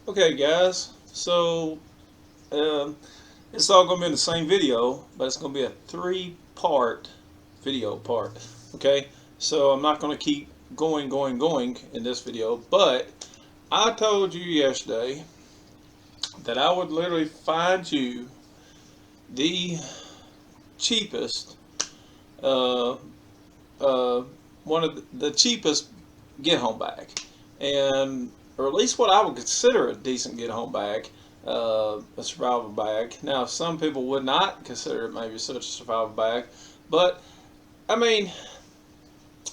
Okay, guys. So um, it's all going to be in the same video, but it's going to be a three-part video part. Okay. So I'm not going to keep going in this video, but I told you yesterday that I would literally find you the cheapest, uh, uh, one of the cheapest get home bag, and or at least what I would consider a decent get home bag, a survival bag. Now, some people would not consider it maybe such a survival bag, but I mean,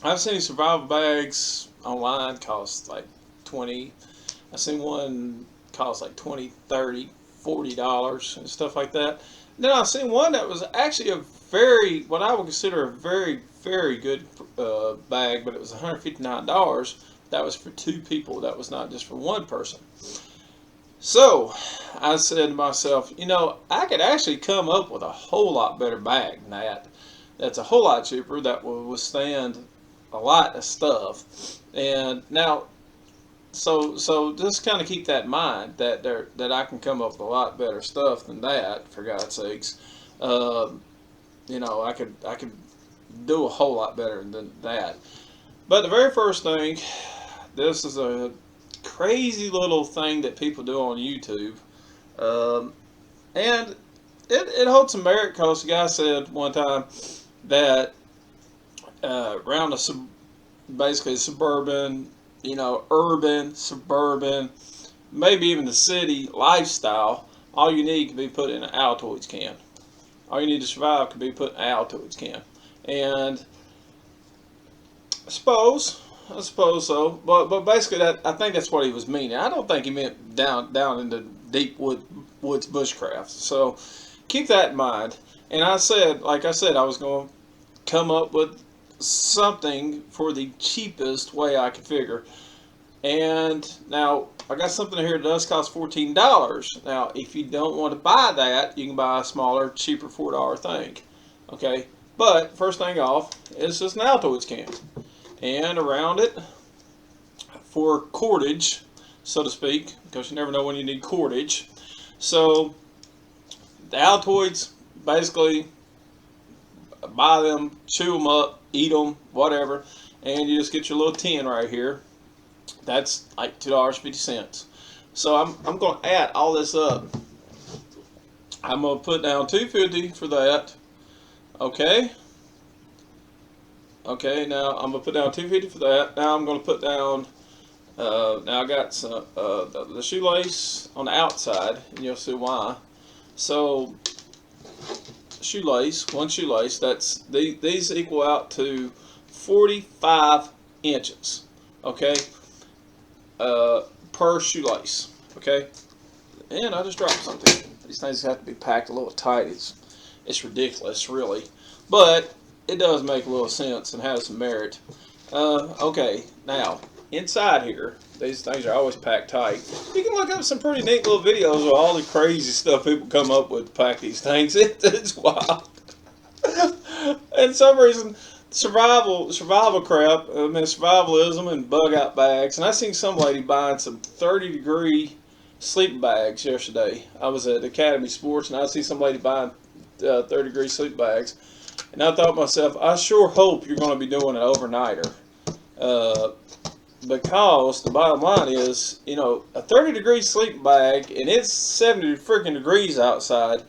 I've seen survival bags online cost like 20. I've seen one cost like 20, 30, $40 and stuff like that. And then I've seen one that was actually a very, what I would consider a very, very good bag, but it was $159. That was for two people. That was not just for one person. So I said to myself, I could actually come up with a whole lot better bag than that. That's a whole lot cheaper. That will withstand a lot of stuff. And now, so just kind of keep that in mind that I can come up with a lot better stuff than that. For God's sakes, um, I could do a whole lot better than that. But the very first thing, this is a crazy little thing that people do on YouTube, um, and it holds some merit because the guy said one time that around basically suburban, urban, suburban, maybe even the city lifestyle, all you need can be put in an Altoids can. All you need to survive can be put in an Altoids can. And I suppose so. But basically, that I think that's what he was meaning. I don't think he meant down into deep woods bushcraft. So keep that in mind. And like I said, I was going to come up with something for the cheapest way I could figure. And now I got something here that does cost $14. Now, if you don't want to buy that, you can buy a smaller, cheaper $4 thing. Okay, but first thing off is just an Altoids can, and around it for cordage, so to speak, because you never know when you need cordage. So the Altoids, basically buy them, chew them up, eat them, whatever, and you just get your little tin right here. That's like $2.50. So I'm going to add all this up. I'm going to put down 250 for that. Okay. Okay. Now I'm going to put down 250 for that. Now I'm going to put down. Now I got some the shoelace on the outside, and you'll see why. So one shoelace. These equal out to 45 inches. Okay. Per shoelace. Okay. And I just dropped something. These things have to be packed a little tight. It's ridiculous, really, but it does make a little sense and has some merit. Okay, now inside here, these things are always packed tight. You can look up some pretty neat little videos of all the crazy stuff people come up with to pack these things. It's wild. And some reason, survival crap. I mean, survivalism and bug out bags. And I seen some lady buying some 30-degree sleep bags yesterday. I was at Academy Sports, and I see some lady buying 30-degree sleep bags. And I thought to myself, I sure hope you're going to be doing an overnighter. Uh, because the bottom line is, a 30-degree sleep bag, and it's 70 freaking degrees outside,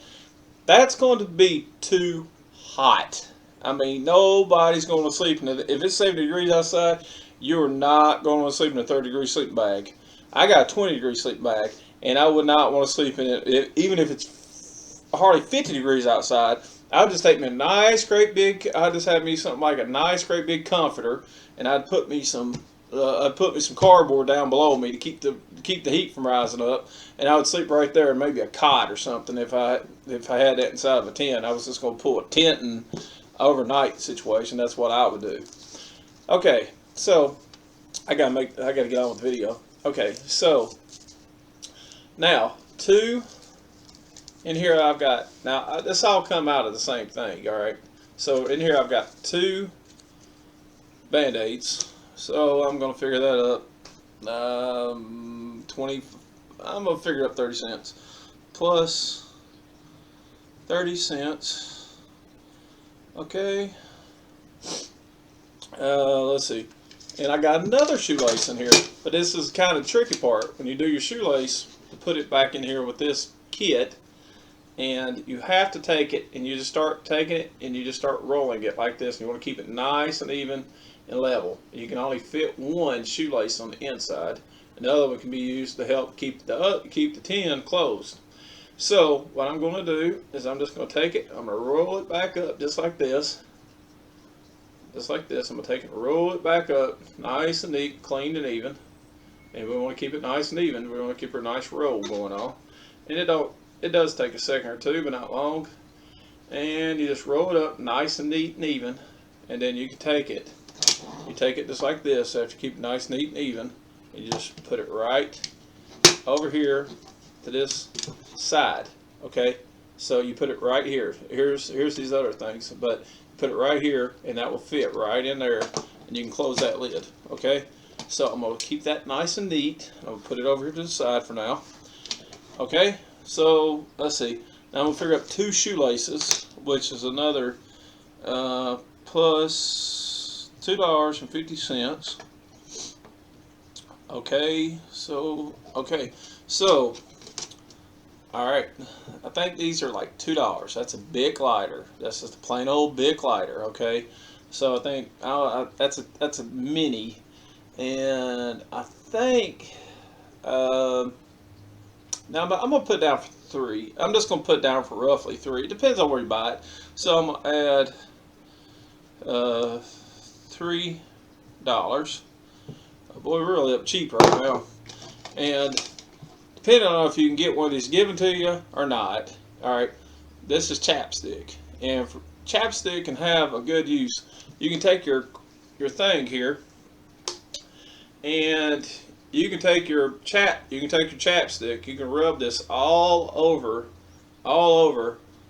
that's going to be too hot. I mean, nobody's going to sleep in it. If it's 70 degrees outside, you're not going to sleep in a 30-degree sleep bag. I got a 20-degree sleep bag, and I would not want to sleep in it, even if it's hardly 50 degrees outside. I would just take me a nice, great big. I'd just have me something like a nice, great big comforter, and I'd put me some cardboard down below me to keep the heat from rising up, and I would sleep right there, and maybe a cot or something if I had that inside of a tent. I was just going to pull a tent and overnight situation. That's what I would do. Okay, so I gotta get on with the video. Okay, so now in here I've got, this all come out of the same thing. All right, so in here I've got two Band-Aids. So I'm gonna figure that up. 20 I'm gonna figure up 30 cents plus 30 cents. Okay. Let's see. And I got another shoelace in here, but this is kind of the tricky part. When you do your shoelace, you put it back in here with this kit, and you have to take it, and you just start taking it, and you just start rolling it like this. And you want to keep it nice and even and level. You can only fit one shoelace on the inside. Another one can be used to help keep the tin closed. So what I'm going to do is I'm just going to take it, I'm going to roll it back up just like this. Just like this. I'm going to take it and roll it back up nice and neat, clean and even. And we want to keep it nice and even. We want to keep a nice roll going on. And it does take a second or two, but not long. And you just roll it up nice and neat and even. And then you can take it. You take it just like this after you keep it nice, neat and even. And you just put it right over here to this side. Okay? So you put it right here. Here's these other things, but put it right here, and that will fit right in there, and you can close that lid. Okay, so I'm going to keep that nice and neat. I'm going to put it over here to the side for now. Okay, so let's see. Now I'm going to figure out 2 shoelaces, which is another plus $2.50. Okay, so all right, I think these are like $2. That's a Bic lighter. That's just a plain old Bic lighter. Okay, so I think that's a mini, and I think now I'm gonna put it down for 3. I'm just gonna put it down for roughly 3. It depends on where you buy it. So I'm gonna add $3. Oh boy, we're really up cheap right now, and depending on if you can get one of these given to you or not. All right, this is chapstick, and for chapstick can have a good use. You can take your thing here, and you can take your chapstick. You can rub this all over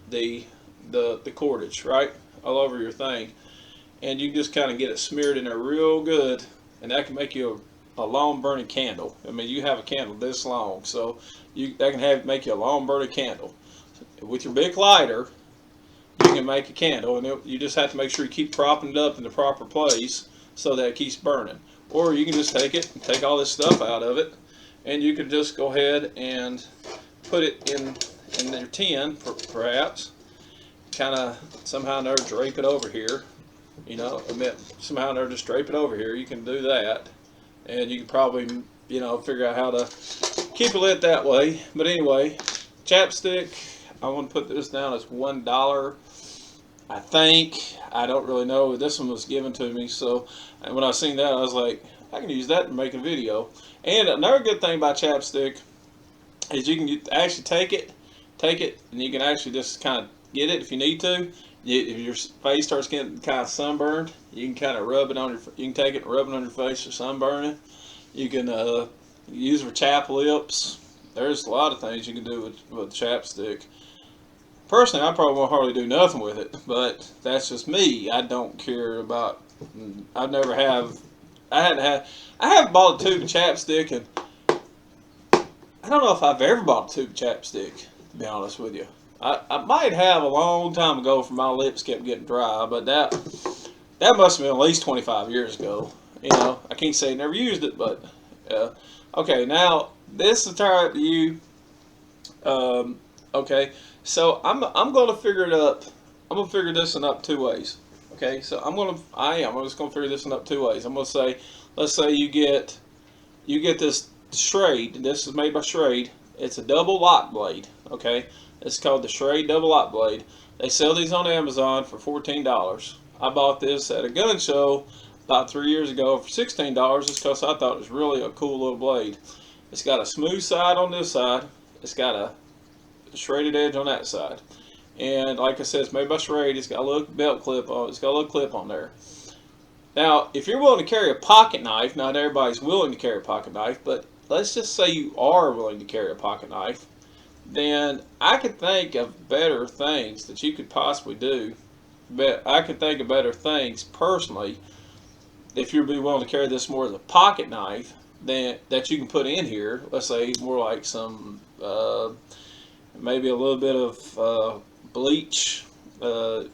the cordage, right, all over your thing, and you just kind of get it smeared in there real good, and that can make you a long burning candle. I mean, you have a candle this long, so that can make you a long burning candle. With your Bic lighter, you can make a candle, and you just have to make sure you keep propping it up in the proper place so that it keeps burning. Or you can just take it and take all this stuff out of it, and you can just go ahead and put it in your tin, perhaps. Kind of somehow or another drape it over here. You know, somehow or another just drape it over here. You can do that. And you can probably, figure out how to keep it lit that way. But anyway, chapstick, I want to put this down as $1. I think. I don't really know. This one was given to me. So when I seen that, I was like, I can use that to make a video. And another good thing about chapstick is you can actually take it, and you can actually just kind of get it if you need to. If your face starts getting kind of sunburned, you can kind of rub it on you can take it and rub it on your face for sunburning. You can use it for chap lips. There's a lot of things you can do with chapstick. Personally, I probably won't hardly do nothing with it, but that's just me. I don't care about. I haven't bought a tube of chapstick, and I don't know if I've ever bought a tube of chapstick, to be honest with you. I might have a long time ago, for my lips kept getting dry, but that must have been at least 25 years ago. I can't say I never used it, but okay. Now this is entirely up to you. Okay, so I'm going to figure it up. I'm going to figure this one up 2 ways. Okay, so I'm just going to figure this one up 2 ways. I'm going to say, let's say you get this Schrade. This is made by Schrade. It's a double lock blade. Okay. It's called the Schrade Double Lock Blade. They sell these on Amazon for $14. I bought this at a gun show about 3 years ago for $16 just because I thought it was really a cool little blade. It's got a smooth side on this side. It's got a shredded edge on that side. And like I said, it's made by Schrade. It's got a little belt clip on it. It's got a little clip on there. Now, if you're willing to carry a pocket knife, not everybody's willing to carry a pocket knife, but let's just say you are willing to carry a pocket knife, then I could think of better things that you could possibly do. But I could think of better things personally if you'd be willing to carry this more as a pocket knife that you can put in here. Let's say more like some maybe a little bit of bleach, for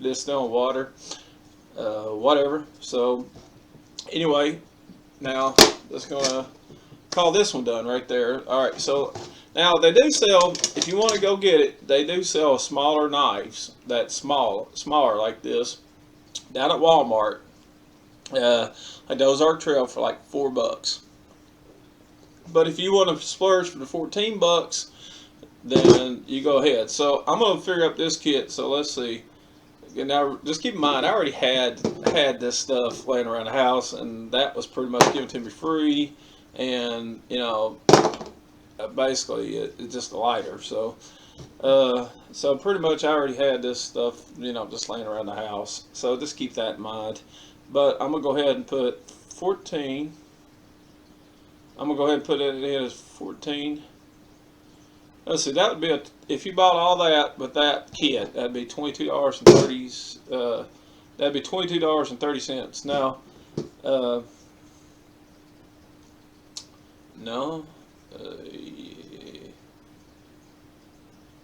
distilling water, whatever. So anyway, now that's gonna call this one done right there. All right, so now they do sell, if you want to go get it, they do sell smaller knives that's smaller like this down at Walmart. Like those Ozark Trail for like $4. But if you want to splurge for the $14, then you go ahead. So I'm gonna figure out this kit. So let's see. Now, just keep in mind, I already had this stuff laying around the house, and that was pretty much given to me free. And basically, it's just a lighter. So, so pretty much, I already had this stuff, just laying around the house. So just keep that in mind. But I'm gonna go ahead and put 14. I'm gonna go ahead and put it in as 14. Let's see, that would be if you bought all that with that kit, that'd be $22.30. That'd be $22.30. Now, no,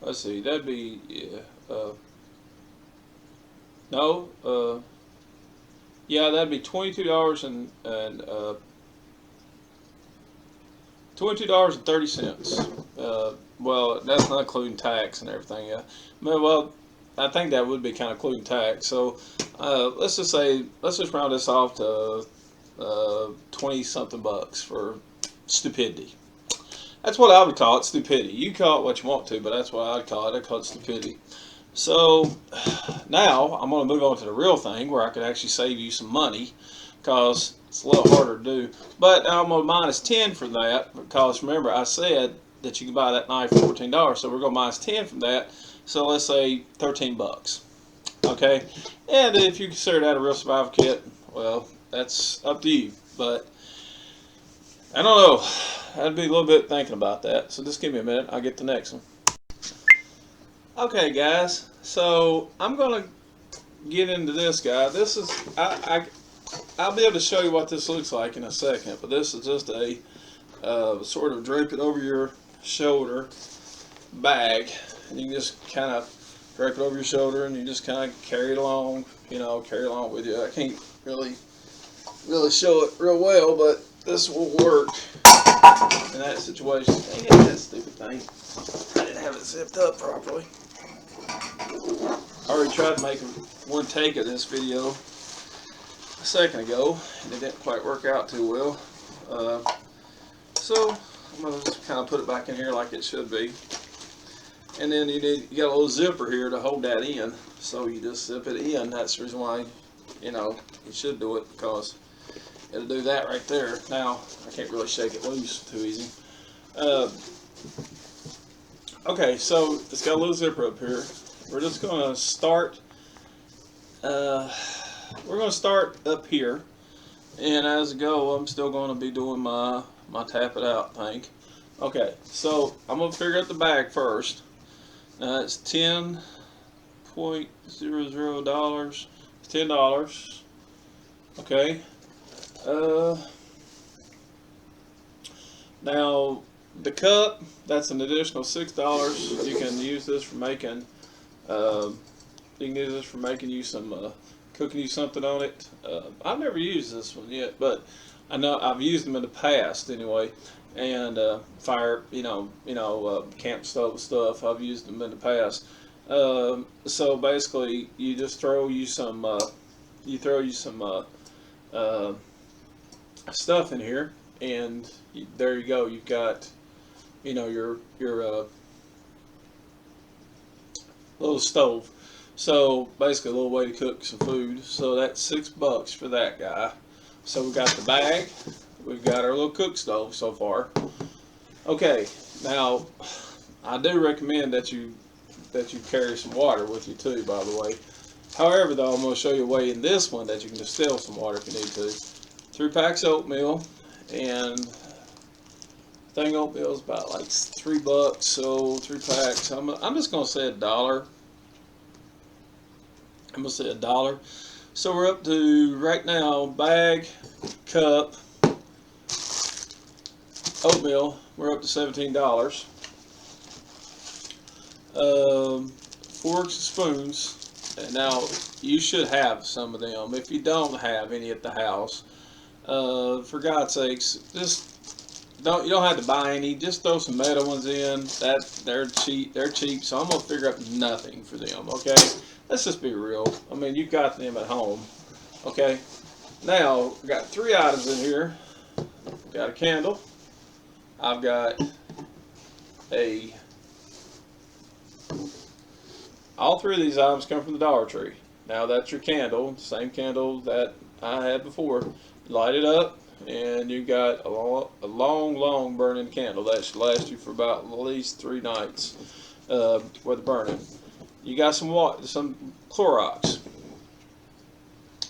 let's see, that'd be no, yeah, that'd be $22.30. Well, that's not including tax and everything. Yeah. Well, I think that would be kind of including tax. So let's just round this off to 20 something bucks for stupidity. That's what I would call it, stupidity. You call it what you want to, but that's what I'd call it. I call it stupidity. So now I'm going to move on to the real thing where I could actually save you some money, because it's a little harder to do. But I'm going to minus 10 for that, because remember I said that you can buy that knife for $14. So we're going to minus 10 from that. So let's say $13. Okay, and if you consider that a real survival kit, well, that's up to you. But I don't know. I'd be a little bit thinking about that. So just give me a minute. I'll get the next one. Okay, guys. So I'm going to get into this guy. This is I'll be able to show you what this looks like in a second. But this is just a sort of drape it over your shoulder bag, and you can just kind of drape it over your shoulder, and you just kind of carry it along, carry it along with you. I can't really show it real well, but this will work in that situation. Dang it, that stupid thing. I didn't have it zipped up properly. I already tried to make one take of this video a second ago, and it didn't quite work out too well. So I'm going to just kind of put it back in here like it should be. And then you got a little zipper here to hold that in. So you just zip it in. That's the reason why, you should do it, because it'll do that right there. Now, I can't really shake it loose too easy. Okay, so it's got a little zipper up here. We're just going to start, up here. And as I go, I'm still going to be doing my tap it out thing. Okay, so I'm going to figure out the bag first. Now it's $10.00. It's $10. Okay. Now the cup, that's an additional $6. You can use this for making. You can use this for making you some cooking you something on it. I've never used this one yet, but I know I've used them in the past anyway. And fire, camp stove stuff. I've used them in the past. So basically, you just throw you some, stuff in here, and there you go. You've got, your little stove. So basically, a little way to cook some food. So that's $6 for that guy. So we got the bag. We've got our little cook stove so far. Okay, now I do recommend that you carry some water with you too, by the way. However, though, I'm going to show you a way in this one that you can distill some water if you need to. 3 packs of oatmeal, and I think oatmeal is about like $3, so 3 packs. I'm just going to say $1. I'm going to say $1. So we're up to, right now, bag, cup, oatmeal, we're up to $17. Forks and spoons. And now you should have some of them. If you don't have any at the house, for God's sakes, just you don't have to buy any. Just throw some metal ones in. They're cheap. They're cheap. So I'm gonna figure out nothing for them. Okay, let's just be real. I mean, you've got them at home. Okay. Now we got 3 items in here. Got a candle. I've got all 3 of these items come from the Dollar Tree. Now that's your candle, same candle that I had before. Light it up, and you got a long burning candle that should last you for about at least 3 nights with burning. You got some Clorox.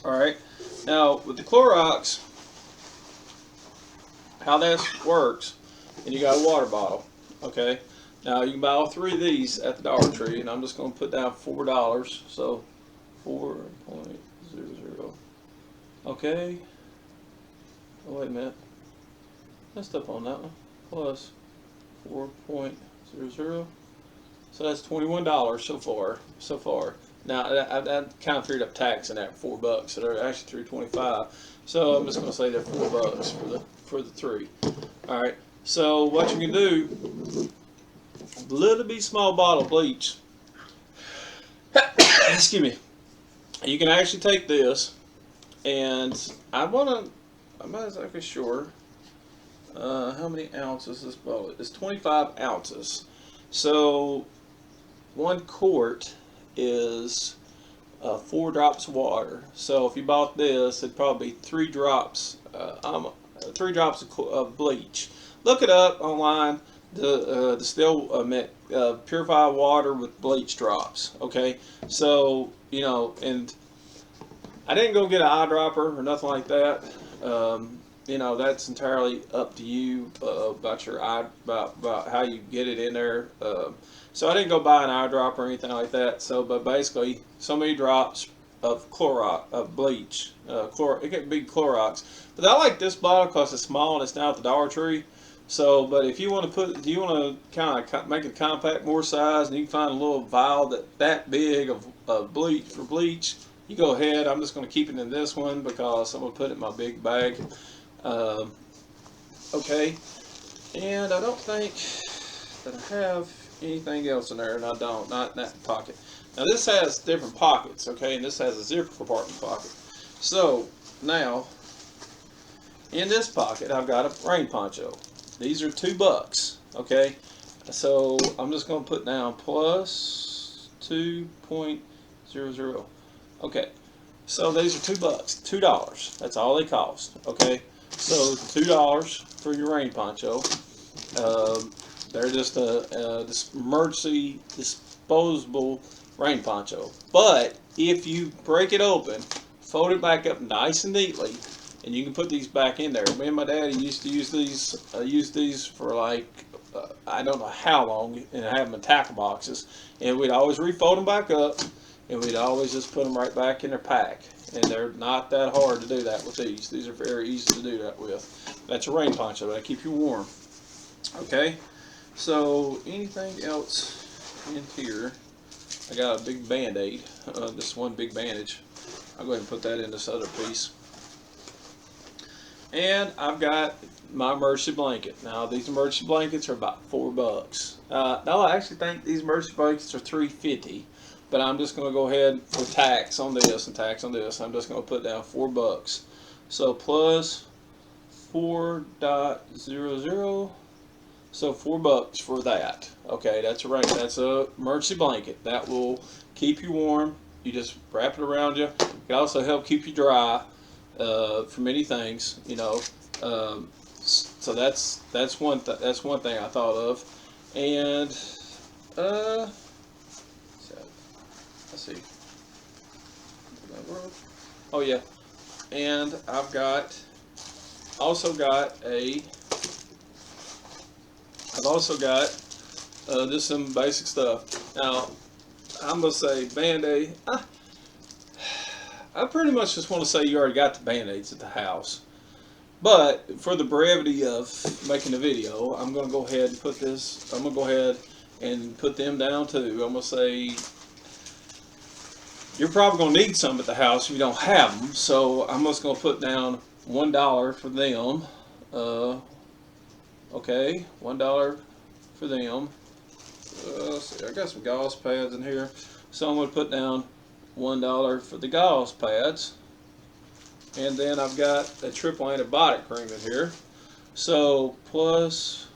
All right. Now with the Clorox, how this works, and you got a water bottle. Okay. Now you can buy all 3 of these at the Dollar Tree, and I'm just going to put down $4. So 4.00. Okay. Oh, wait a minute. Messed up on that one. Plus 4.00. So that's $21 so far. Now I kind of figured up tax in that $4, so they're actually $3.25. So I'm just going to say they're $4 for the 3. All right. So what you can do, a little bit small bottle of bleach. Excuse me. You can actually take this, and I'm not exactly sure how many ounces this bottle is. It's 25 ounces. So 1 quart is 4 drops of water. So if you bought this, it'd probably be 3 drops, 3 drops of bleach. Look it up online. Distill purified water with bleach drops. Okay, so and I didn't go get an eyedropper or nothing like that. That's entirely up to you about how you get it in there. So I didn't go buy an eyedropper or anything like that. So, but basically, so many drops of bleach. It could be Clorox. But I like this bottle because it's small and it's down at the Dollar Tree. So, but if you want to kind of make it compact, more size, and you can find a little vial that big of bleach, you go ahead. I'm just going to keep it in this one because I'm going to put it in my big bag. Okay, and I don't think that I have anything else in there, and I don't, not in that pocket. Now this has different pockets, okay, and this has a zipper compartment pocket. So now in this pocket I've got a rain poncho. These are $2, okay. So I'm just going to put down plus 2.00. Okay, so these are $2. That's all they cost, okay. So $2 for your rain poncho. They're just a emergency disposable rain poncho. But if you break it open, fold it back up nice and neatly, and you can put these back in there. Me and my daddy used to use these for like I don't know how long, and have them in tackle boxes. And we'd always refold them back up, and we'd always just put them right back in their pack. And they're not that hard to do that with these. These are very easy to do that with. That's a rain poncho. That'll keep you warm. Okay. So anything else in here? I got a big Band-Aid. This one big bandage. I'll go ahead and put that in this other piece. And I've got my emergency blanket. Now these emergency blankets are about $4. No, I actually think these emergency blankets are $3.50. But I'm just going to go ahead for tax on this and tax on this. I'm just going to put down $4. So plus 4.00. So $4 for that. Okay, that's right. That's a emergency blanket. That will keep you warm. You just wrap it around you. It can also help keep you dry for many things. So that's one thing I thought of. And let's see. Oh yeah, and I've also got just some basic stuff. Now I'm gonna say Band-Aid. I pretty much just want to say you already got the Band-Aids at the house. But for the brevity of making the video, I'm going to go ahead and put this. I'm going to go ahead and put them down too. I'm going to say you're probably going to need some at the house if you don't have them. So I'm just going to put down $1 for them. Okay, $1 for them. Let's see, I got some gauze pads in here, so I'm going to put down $1 for the gauze pads. And then I've got a triple antibiotic cream in here, so plus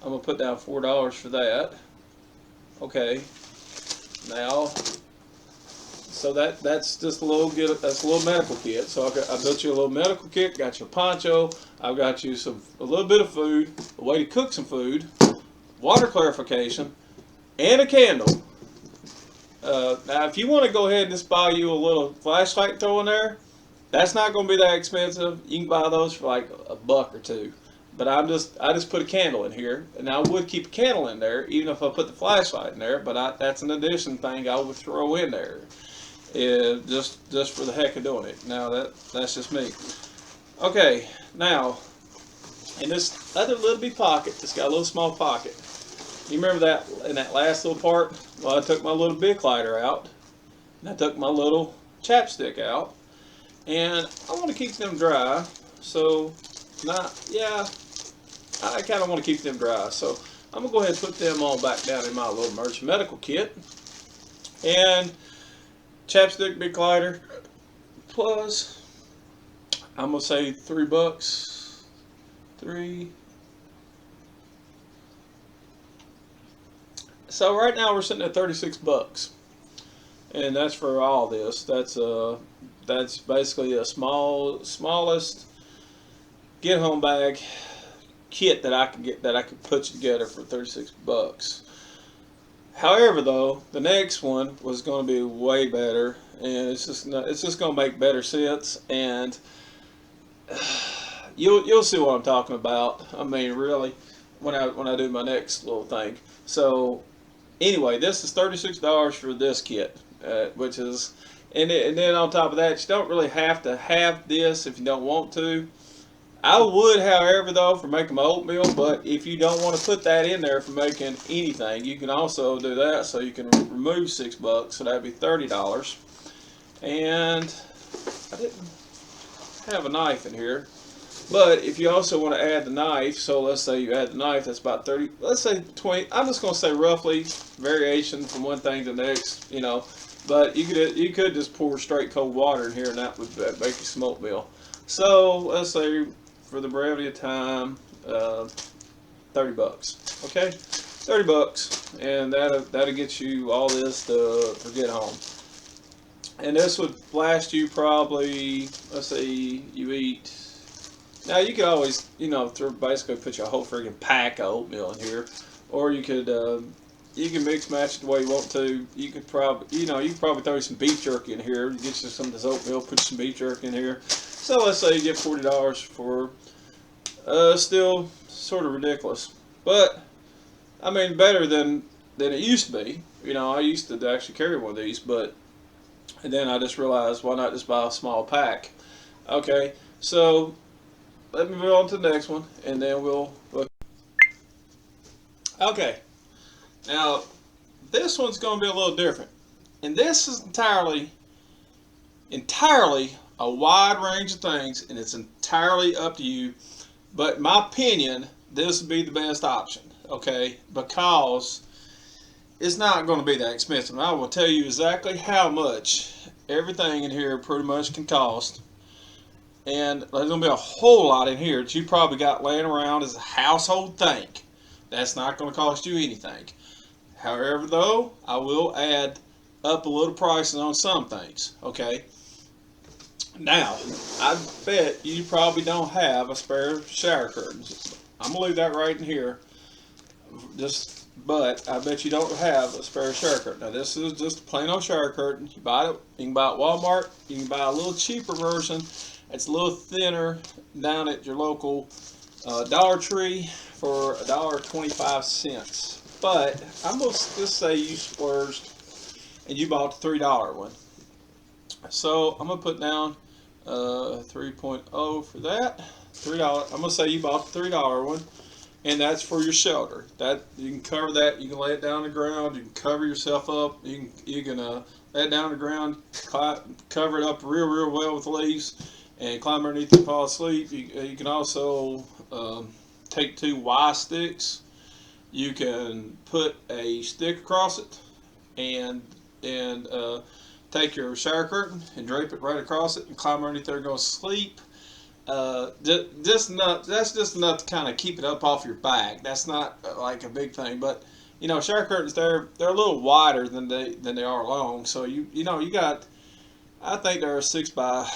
I'm going to put down $4 for that. Okay, now so that's just a little that's a little medical kit. So I built you a little medical kit. Got your poncho. I've got you a little bit of food, a way to cook some food, water clarification, and a candle. Now, if you want to go ahead and just buy you a little flashlight and throw in there, that's not going to be that expensive. You can buy those for like $1 or $2. But I just put a candle in here, and I would keep a candle in there even if I put the flashlight in there. But that's an addition thing I would throw in there, just for the heck of doing it. Now that's just me. Okay, now in this other little bitty pocket, it's got a little small pocket. You remember that in that last little part? Well, I took my little Bic lighter out, and I took my little chapstick out, and I want to keep them dry. So, I kind of want to keep them dry. So I'm gonna go ahead and put them all back down in my little Merch medical kit, and chapstick, Bic lighter, plus I'm gonna say $3. 3. So right now we're sitting at $36, and that's for all this. That's basically a smallest get home bag kit that I could put together for $36. However, though, the next one was going to be way better, and it's just going to make better sense, and you'll see what I'm talking about. I mean, really, when I do my next little thing. So anyway, this is $36 for this kit, which is, and then on top of that, you don't really have to have this if you don't want to. I would, however, though, for making my oatmeal, but if you don't want to put that in there for making anything, you can also do that, so you can remove $6, so that'd be $30. And I didn't have a knife in here, but if you also want to add the knife, so let's say you add the knife, that's about 30, let's say 20, I'm just going to say roughly, variation from one thing to the next, but you could just pour straight cold water in here, and that would make you some oatmeal. So let's say, for the brevity of time, $30. Okay, $30, and that'll get you all this for get home. And this would last you probably, let's say you eat. Now you could always, basically put your whole friggin' pack of oatmeal in here, or you can mix match it the way you want to. You could probably, you could probably throw some beef jerky in here. Get you some of this oatmeal, put some beef jerky in here. So let's say you get $40 for, still sort of ridiculous, but I mean better than it used to be. I used to actually carry one of these, and then I just realized, why not just buy a small pack? Okay, so let me move on to the next one, and then we'll look. Okay, now this one's going to be a little different, and this is entirely a wide range of things, and it's entirely up to you. But in my opinion, this would be the best option, okay? Because it's not going to be that expensive. I will tell you exactly how much everything in here pretty much can cost. And there's going to be a whole lot in here that you probably got laying around as a household thing. That's not going to cost you anything. However, though, I will add up a little prices on some things, okay? Now, I bet you probably don't have a spare shower curtain. I'm going to leave that right in here. But I bet you don't have a spare shower curtain. Now, this is just a plain old shower curtain. You can buy it at Walmart. You can buy a little cheaper version. It's a little thinner down at your local Dollar Tree for $1.25. But I'm going to just say you splurged and you bought the $3 one. So I'm going to put down 3.0 for that. $3. I'm gonna say you bought the $3 one, and that's for your shelter. That you can cover that. You can lay it down on the ground. You can cover yourself up. You can lay it down on the ground, cover it up real well with leaves, and climb underneath and fall asleep. You can also take 2 Y sticks. You can put a stick across it, and take your shower curtain and drape it right across it and climb underneath there and go to sleep. That's just enough to kind of keep it up off your back. That's not like a big thing, but you know, shower curtains they're a little wider than they are long. So you got, I think they're 6 by,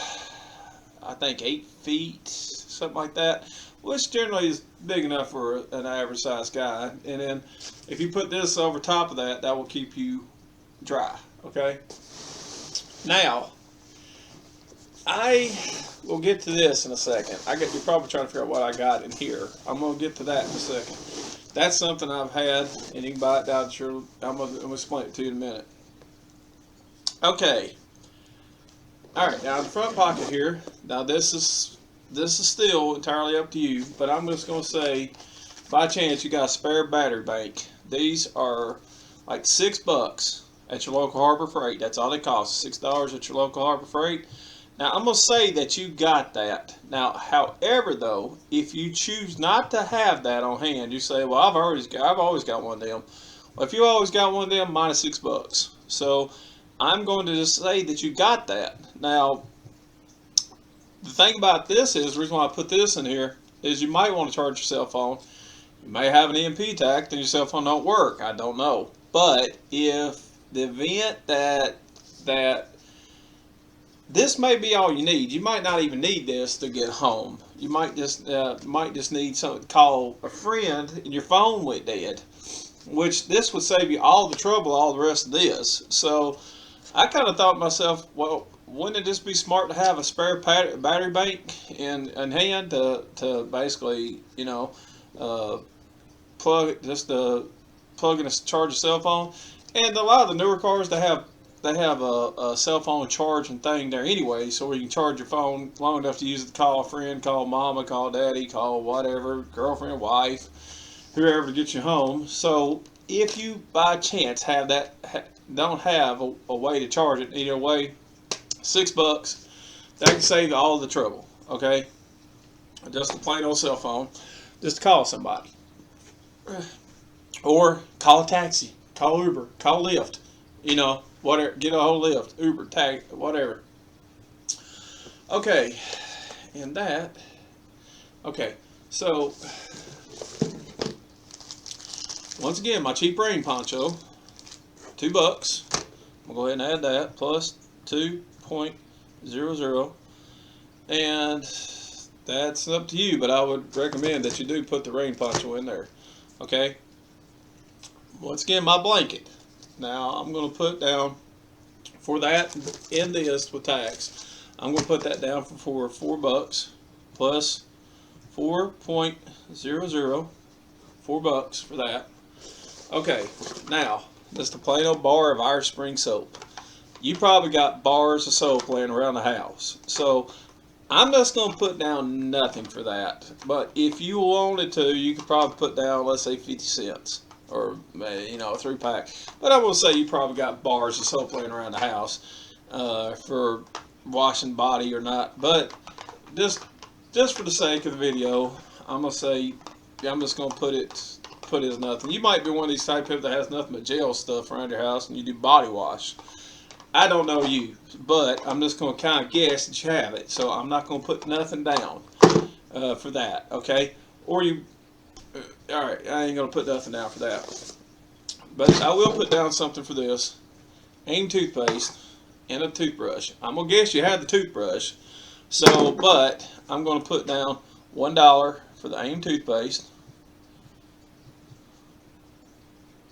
I think 8 feet, something like that, which generally is big enough for an average sized guy. And then if you put this over top of that, that will keep you dry. Okay. Now, I will get to this in a second. You're probably trying to figure out what I got in here. I'm going to get to that in a second. That's something I've had, and you can buy it down at your. I'm going to explain it to you in a minute. Okay. All right. Now, in the front pocket here. Now, this is still entirely up to you, but I'm just going to say, by chance, you got a spare battery bank. These are like $6 at your local Harbor Freight. That's all they cost, $6 at your local Harbor Freight. Now, I'm going to say that you got that. Now, however, though, if you choose not to have that on hand, you say, well, I've always got one of them. Well, if you always got one of them, minus $6. So, I'm going to just say that you got that. Now, the thing about this is, the reason why I put this in here, is you might want to charge your cell phone. You may have an EMP attack, then your cell phone don't work. I don't know. But if the event that this may be all you need. You might not even need this to get home. You might just need something to call a friend, and your phone went dead. Which this would save you all the trouble, all the rest of this. So I kind of thought to myself, well, wouldn't it just be smart to have a spare battery bank in hand to basically, plug in and charge a cell phone? And a lot of the newer cars, they have a cell phone charging thing there anyway, so you can charge your phone long enough to use it to call a friend, call mama, call daddy, call whatever, girlfriend, wife, whoever to get you home. So if you by chance don't have a way to charge it either way, $6, that can save you all the trouble. Okay, just a plain old cell phone, just call somebody, or call a taxi, call Uber, call Lyft, whatever, get a whole Lyft, Uber, tag, whatever. Okay, and that, okay, so, once again, my cheap rain poncho, $2, I'm going to go ahead and add that, plus 2.00, and that's up to you, but I would recommend that you do put the rain poncho in there, okay? Once again, my blanket. Now, I'm going to put down, for that, in this with tax, I'm going to put that down for $4, plus 4.00, $4 for that. Okay, now, just a plain old bar of Irish Spring soap. You probably got bars of soap laying around the house. So, I'm just going to put down nothing for that. But if you wanted to, you could probably put down, let's say, 50 cents. Or, a 3-pack. But I will say you probably got bars of soap laying around the house for washing body or not. But just for the sake of the video, I'm going to say, I'm just going to put it as nothing. You might be one of these type of people that has nothing but gel stuff around your house and you do body wash. I don't know you, but I'm just going to kind of guess that you have it. So I'm not going to put nothing down for that, okay? Or you... Alright, I ain't going to put nothing down for that. But I will put down something for this. AIM toothpaste and a toothbrush. I'm going to guess you have the toothbrush. So, but I'm going to put down $1 for the AIM toothpaste.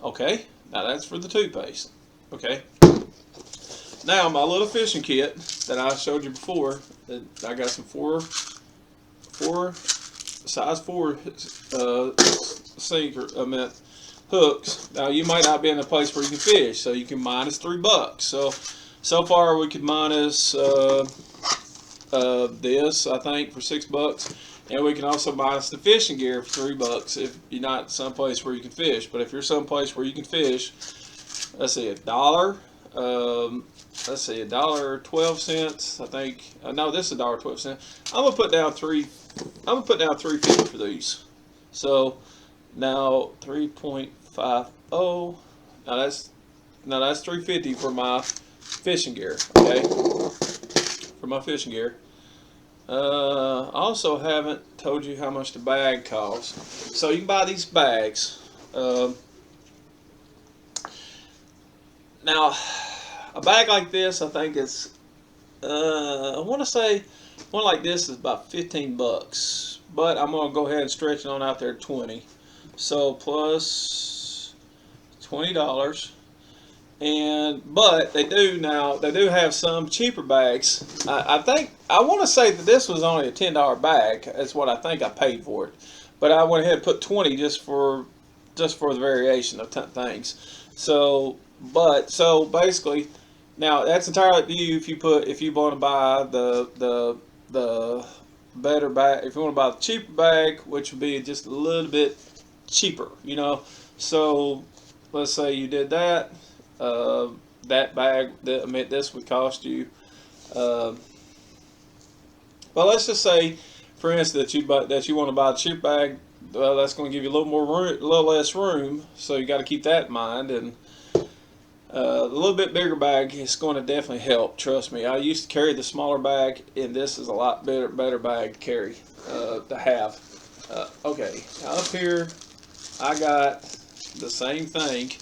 Okay, now that's for the toothpaste. Okay. Now, my little fishing kit that I showed you before, that I got some size 4 hooks. Now you might not be in a place where you can fish, so you can minus $3. So far we could minus this, I think, for $6, and we can also buy us the fishing gear for $3 if you're not someplace where you can fish. But if you're someplace where you can fish, let's see, $1. Let's see, $1.12. I think. No, this is $1.12. I'm gonna put down $3.50 for these. So now 3.50. Now that's $3.50 for my fishing gear. Okay, for my fishing gear. I also haven't told you how much the bag costs. So you can buy these bags. Now, a bag like this, I think it's, I want to say one like this is about $15, but I'm gonna go ahead and stretch it on out there to 20. So plus $20. But they do have some cheaper bags. I think I want to say that this was only a $10 bag. That's what I think I paid for it. But I went ahead and put 20 just for the variation of things. So basically, now that's entirely up to you if you want to buy the better bag. If you want to buy the cheaper bag, which would be just a little bit cheaper, So let's say you did that. That bag, this would cost you. Well, let's just say, for instance, that you want to buy the cheap bag. That's going to give you a little more room, a little less room. So you got to keep that in mind. And a little bit bigger bag is going to definitely help. Trust me. I used to carry the smaller bag, and this is a lot better bag to carry, to have. Okay, now up here, I got the same thing.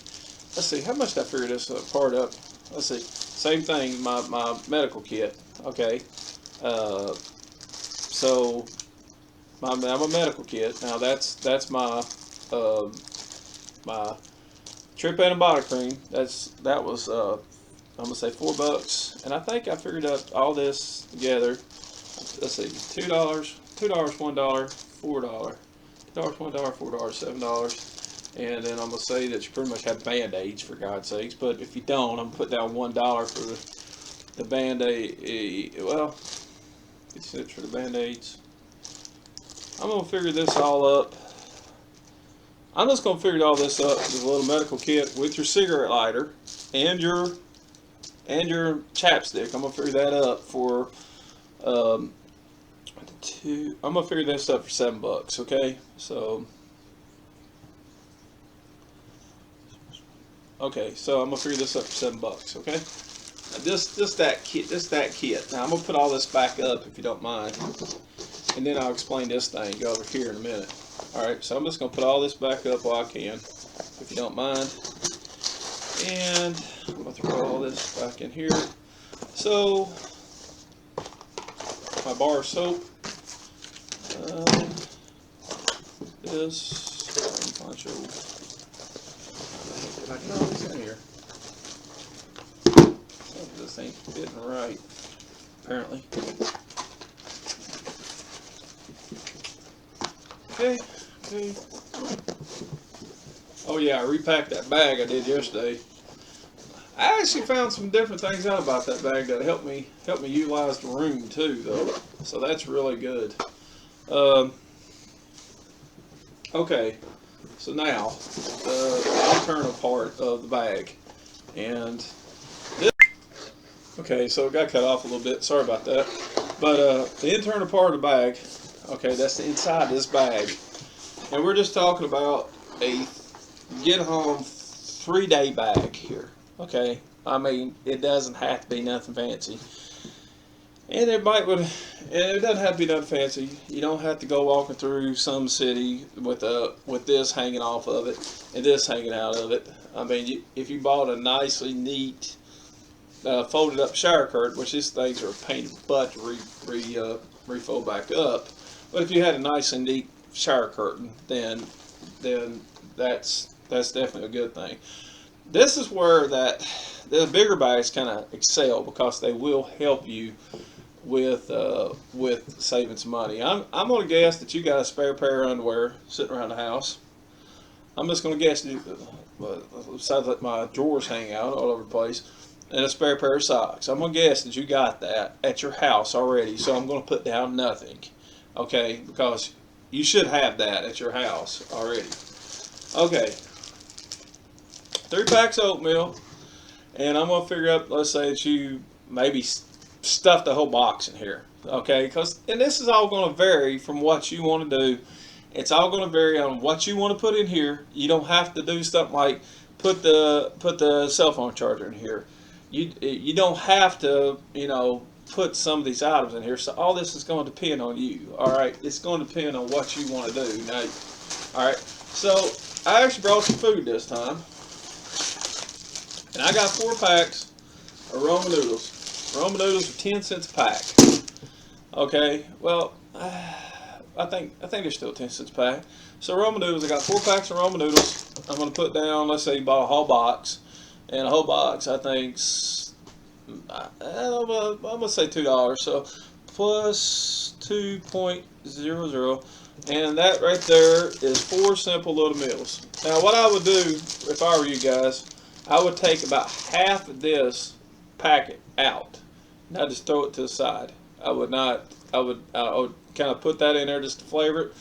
Let's see, how much did I figure this part up? Let's see, same thing, my medical kit. Okay, so I'm a medical kit. Now that's my my trip antibiotic cream. That was I'm gonna say $4, and I think I figured out all this together. Let's see, $2, $1, $4, $2, $1, $4, $7. And then I'm going to say that you pretty much have Band-Aids, for God's sakes. But if you don't, I'm going to put down $1 for the Band-Aid. Well, it's for the Band-Aids. I'm going to figure this all up. I'm just going to figure all this up with a little medical kit with your cigarette lighter and your chapstick. I'm going to figure that up for I'm going to figure this up for $7. Okay, so. Okay, so I'm gonna figure this up for $7. Okay, just that kit. Now I'm gonna put all this back up if you don't mind, and then I'll explain this thing over here in a minute. All right, so I'm just gonna put all this back up while I can, if you don't mind, and I'm gonna throw all this back in here. So my bar of soap. This poncho. I can all this in here. This ain't fitting right, apparently. Okay. Oh yeah, I repacked that bag I did yesterday. I actually found some different things out about that bag that helped me utilize the room too, though. So that's really good. Okay. So now, the internal part of the bag, and this, okay, so it got cut off a little bit, sorry about that, but the internal part of the bag, okay, that's the inside of this bag, and we're just talking about a get home 3-day bag here, okay, I mean, it doesn't have to be nothing fancy. And it doesn't have to be nothing fancy. You don't have to go walking through some city with this hanging off of it and this hanging out of it. I mean, if you bought a nicely neat folded up shower curtain, which these things are a pain in the butt to refold back up, but if you had a nice and neat shower curtain, then that's definitely a good thing. This is where the bigger bags kind of excel, because they will help you with saving some money. I'm gonna guess that you got a spare pair of underwear sitting around the house. I'm just gonna guess, besides let my drawers hang out all over the place, and a spare pair of socks. I'm gonna guess that you got that at your house already, so I'm gonna put down nothing, okay? Because you should have that at your house already. Okay, 3 packs of oatmeal, and I'm gonna figure out. Let's say that you maybe stuff the whole box in here, okay? And this is all gonna vary from what you want to do. It's all going to vary on what you want to put in here. You don't have to do something like put the cell phone charger in here. You don't have to, put some of these items in here. So all this is going to depend on you. All right, it's going to depend on what you want to do. Now, all right. So I actually brought some food this time, and I got 4 packs of ramen noodles. Ramen noodles are 10 cents a pack. Okay. Well. I think they're still 10 cents a pack. So ramen noodles, I got 4 packs of ramen noodles. I'm going to put down, let's say you bought a whole box. And a whole box, I think, I'm going to say $2. So plus 2.00. And that right there is 4 simple little meals. Now what I would do if I were you guys, I would take about half of this packet out. And I'd just throw it to the side. I would kind of put that in there just to flavor it.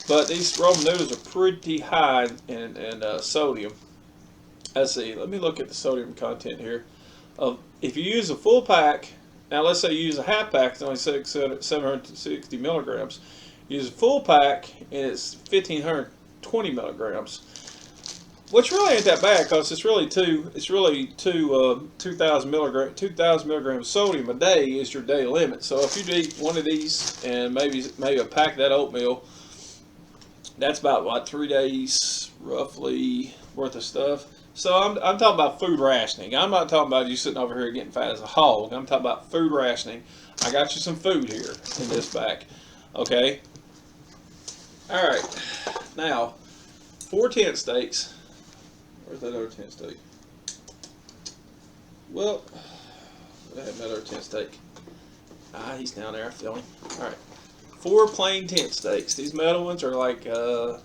But these ramen noodles are pretty high in sodium. Let's see. Let me look at the sodium content here. If you use a full pack, now let's say you use a half pack, it's only 760 milligrams. Use a full pack, and it's 1,520 milligrams. Which really ain't that bad, because it's really 2,000 milligrams of sodium a day is your day limit. So if you eat one of these and maybe a pack of that oatmeal, that's about what, 3 days roughly worth of stuff. So I'm talking about food rationing. I'm not talking about you sitting over here getting fat as a hog. I'm talking about food rationing. I got you some food here in this bag. Okay. All right. Now, 4 tent steaks. Where's that other tent steak? Well, I have that other tent steak. He's down there. I feel him. All right. 4 plain tent steaks. These metal ones are like $1.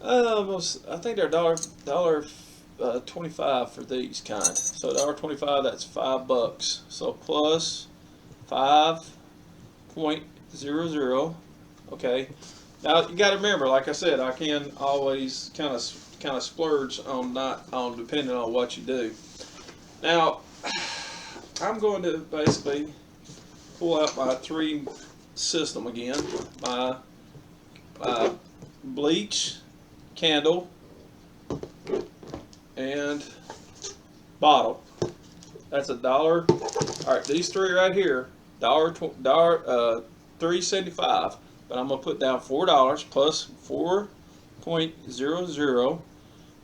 I think they're $1.25 for these kind. So $1.25. That's $5. So plus 5.00. Okay. Now you got to remember, like I said, I can always kind of splurge on depending on what you do. Now I'm going to basically pull out my 3 system again. My bleach, candle, and bottle. That's $1. All right, these 3 right here, $3.75. But I'm going to put down $4 plus 4.00.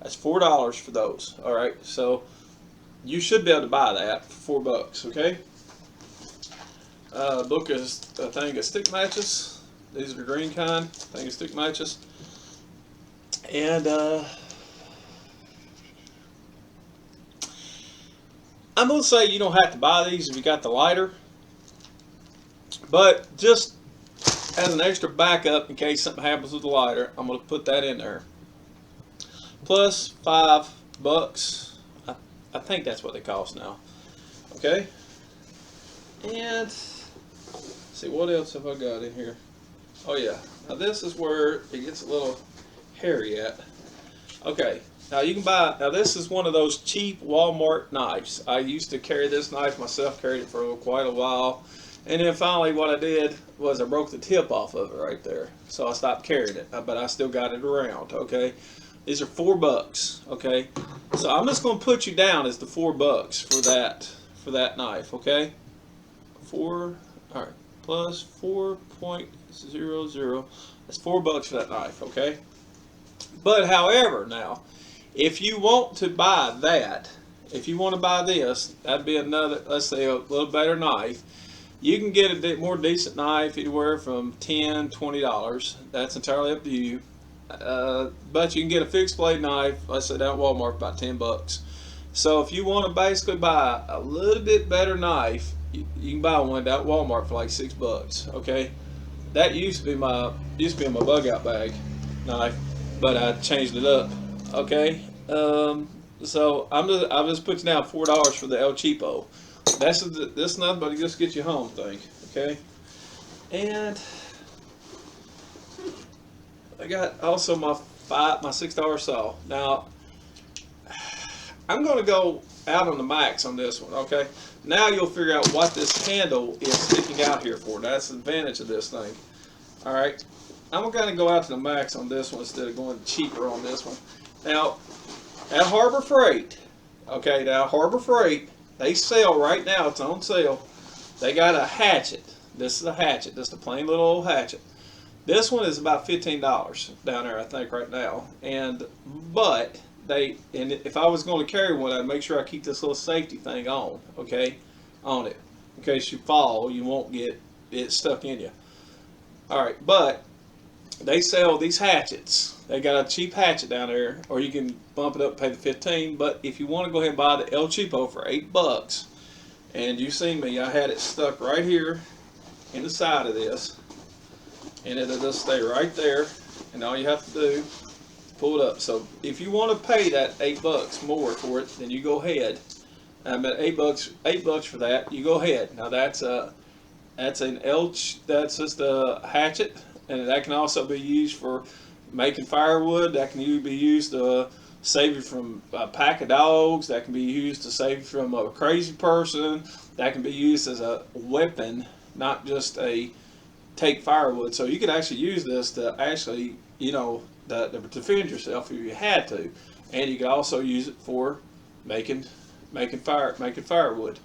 That's $4 for those. All right, so you should be able to buy that for $4. Okay. Book is a thing of stick matches. These are the green kind. Thing of stick matches. And I'm going to say you don't have to buy these if you got the lighter, but just as an extra backup in case something happens with the lighter, I'm going to put that in there. Plus $5. I think that's what they cost now. Okay. And let's see, what else have I got in here? Oh yeah. Now this is where it gets a little hairy at. Okay. Now you can buy. Now this is one of those cheap Walmart knives. I used to carry this knife myself. Carried it for quite a while. And then finally what I did was I broke the tip off of it right there. So I stopped carrying it, but I still got it around, okay? These are $4, okay? So I'm just going to put you down as the $4 for that knife, okay? 4, all right, plus 4.00. That's $4 for that knife, okay? But however, now, if you want to buy that, if you want to buy this, that'd be another, let's say a little better knife. You can get a more decent knife anywhere from $10, $20. That's entirely up to you. But you can get a fixed blade knife, let's say down at Walmart, about $10. So if you want to basically buy a little bit better knife, you can buy one down at Walmart for like $6. Okay, that used to be my bug out bag knife, but I changed it up. Okay, So I'll just put you down $4 for the El Cheapo. This is nothing but a just get you home thing, okay? And I got also my $6 saw. Now I'm going to go out on the max on this one, okay? Now you'll figure out what this handle is sticking out here for. That's the advantage of this thing. All right, I'm going to go out to the max on this one instead of going cheaper on this one. Now, at Harbor Freight, okay, now Harbor Freight, they sell right now, it's on sale. They got a hatchet. This is a hatchet, just a plain little old hatchet. This one is about $15 down there, I think, right now. But if I was going to carry one, I'd make sure I keep this little safety thing on, okay, on it. In case you fall, you won't get it stuck in you. All right, but they sell these hatchets. They got a cheap hatchet down there, or you can bump it up and pay the 15. But if you want to go ahead and buy the El Cheapo for $8, and you seen me, I had it stuck right here in the side of this, and it'll just stay right there. And all you have to do is pull it up. So if you want to pay that $8 more for it, then you go ahead. I'm at $8 for that. You go ahead. Now that's that's just a hatchet, and that can also be used for making firewood. That can be used to save you from a pack of dogs. That can be used to save you from a crazy person. That can be used as a weapon, not just a take firewood. So you could actually use this to actually, to defend yourself if you had to, and you could also use it for making firewood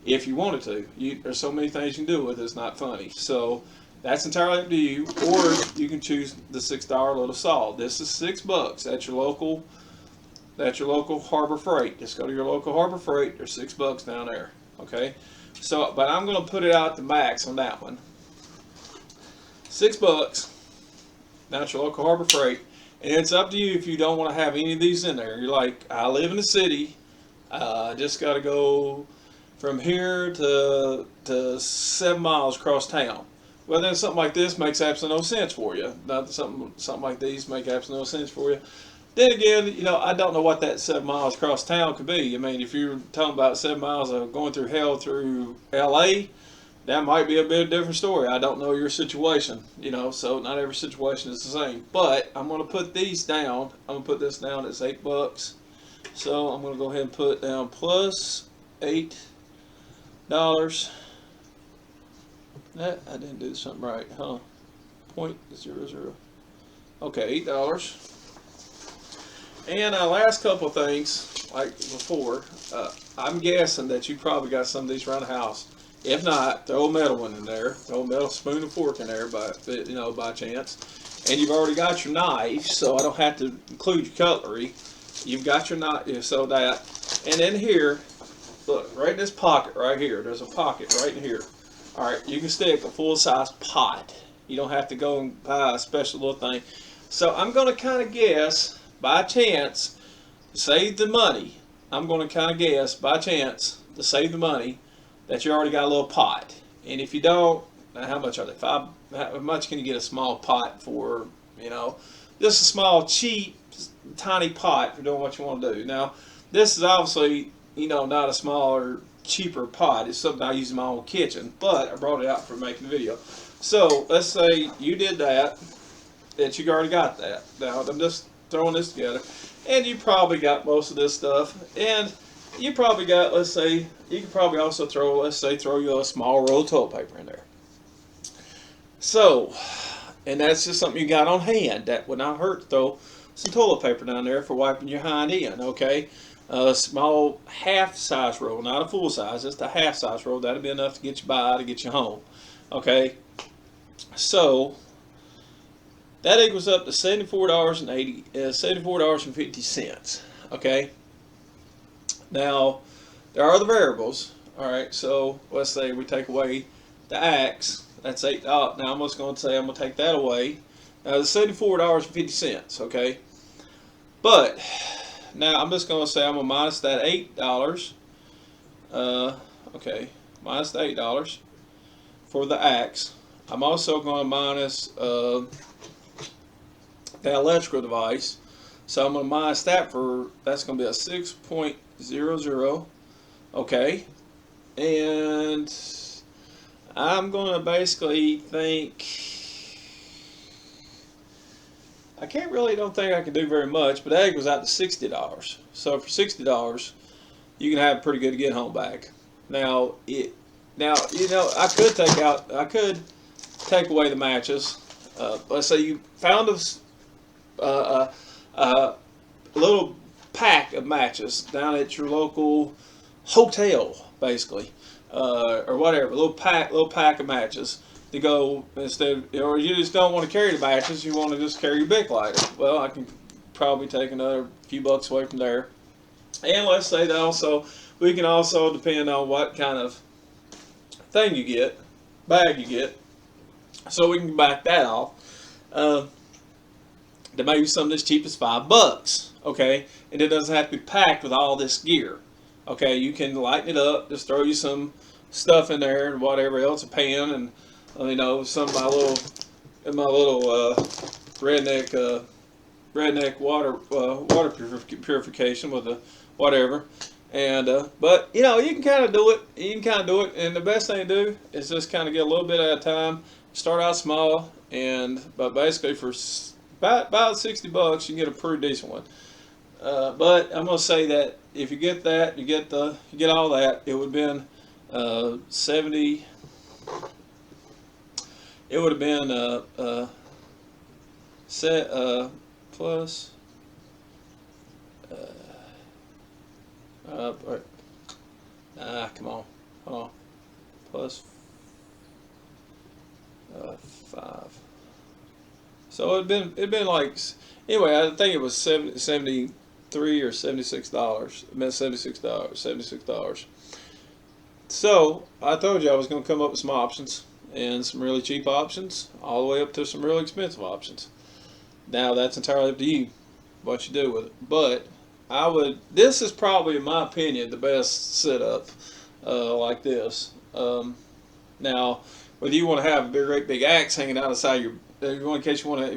if you wanted to. There's so many things you can do with it. It's not funny. So that's entirely up to you, or you can choose the $6 little saw. This is $6 at your local. That's your local Harbor Freight. Just go to your local Harbor Freight. There's $6 down there. Okay. So, but I'm going to put it out the max on that one. $6. That's your local Harbor Freight, and it's up to you if you don't want to have any of these in there. You're like, I live in the city. I just got to go from here to 7 miles across town. Well, then something like this makes absolutely no sense for you. Not something like these make absolutely no sense for you. Then again, I don't know what that 7 miles across town could be. I mean, if you're talking about 7 miles of going through hell through LA, that might be a bit different story. I don't know your situation, so not every situation is the same. But I'm going to put these down. I'm going to put this down as $8. So I'm going to go ahead and put down plus $8. That I didn't do something right, huh? 0.00. Okay, $8. And last couple of things, like before, I'm guessing that you probably got some of these around the house. If not, throw a metal one in there. Throw a metal spoon and fork in there by chance. And you've already got your knife, so I don't have to include your cutlery. You've got your knife, so that. And in here, look, right in this pocket right here, there's a pocket right in here. All right, you can stick a full-size pot. You don't have to go and buy a special little thing. So I'm going to kind of guess, by chance, to save the money. I'm going to kind of guess, by chance, to save the money, that you already got a little pot. And if you don't, how much are they? How much can you get a small pot for? Just a small, cheap, tiny pot for doing what you want to do. Now, this is obviously, not a smaller, cheaper pot. It's something I use in my own kitchen, but I brought it out for making the video. So let's say you did that you already got that. Now I'm just throwing this together, and you probably got most of this stuff, and you probably got, let's say, you could probably also throw you a small roll of toilet paper in there. So, and that's just something you got on hand. That would not hurt to throw some toilet paper down there for wiping your hind end, okay? A small half-size roll, not a full size, just a half-size roll. That'll be enough to get you by, to get you home, okay? So, that equals up to $74.50, okay? Now, there are the variables, all right? So, let's say we take away the axe. That's $8. Now, I'm just going to say I'm going to take that away. Now, it's $74.50, okay? But now I'm just going to say I'm going to minus that $8. Okay, minus the $8 for the axe. I'm also going to minus that electrical device. So I'm going to minus that that's going to be a 6.00. Okay. And I'm going to basically think, I don't think I can do very much, but that goes out to $60. So for $60, you can have a pretty good get home bag. Now, I could take away the matches. Let's say you found a little pack of matches down at your local hotel, basically, or whatever. Little pack of matches to go instead, or you just don't want to carry the matches. You want to just carry your Bic lighter. Well, I can probably take another few bucks away from there. And let's say that we can also depend on what kind of thing you get, bag you get, so we can back that off. There may be something as cheap as $5, okay, and it doesn't have to be packed with all this gear. Okay, you can lighten it up, just throw you some stuff in there and whatever else, a pan and some of my little redneck water purification with a whatever. And but you can kind of do it. And the best thing to do is just kind of get a little bit at a time. Start out small, but basically for about $60, you can get a pretty decent one. But I'm gonna say that if you get that, you get all that, it would have been 70. It would have been plus. Come on, hold on. Plus 5. So it'd been like, anyway, I think it was 73 or $76. It meant $76. So I told you I was going to come up with some options, and some really cheap options, all the way up to some really expensive options. Now that's entirely up to you what you do with it. But this is probably, in my opinion, the best setup like this. Now, whether you want to have a great big axe hanging out of the side of if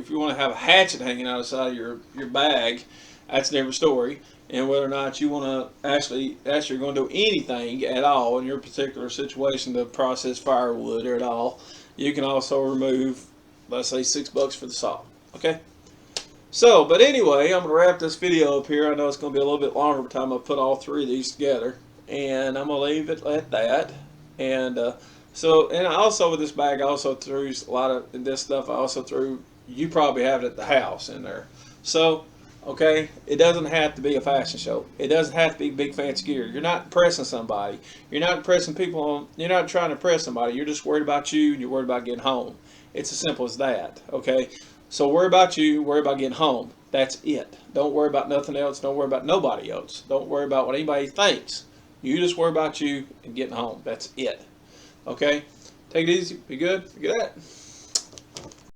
you want to have a hatchet hanging out of the side of your bag, that's a different story. And whether or not you want to actually going to do anything at all in your particular situation to process firewood or at all, you can also remove, let's say, $6 for the saw. Okay. So, but anyway, I'm going to wrap this video up here. I know it's going to be a little bit longer by the time I put all three of these together. And I'm going to leave it at that. And and I also, with this bag, I also threw a lot of this stuff. I also threw, you probably have it at the house in there. So, okay, it doesn't have to be a fashion show. It doesn't have to be big fancy gear. You're not impressing somebody. You're not impressing people. You're not trying to impress somebody. You're just worried about you, and you're worried about getting home. It's as simple as that, okay? So worry about you, worry about getting home. That's it. Don't worry about nothing else. Don't worry about nobody else. Don't worry about what anybody thinks. You just worry about you and getting home. That's it. Okay? Take it easy. Be good. Look at that.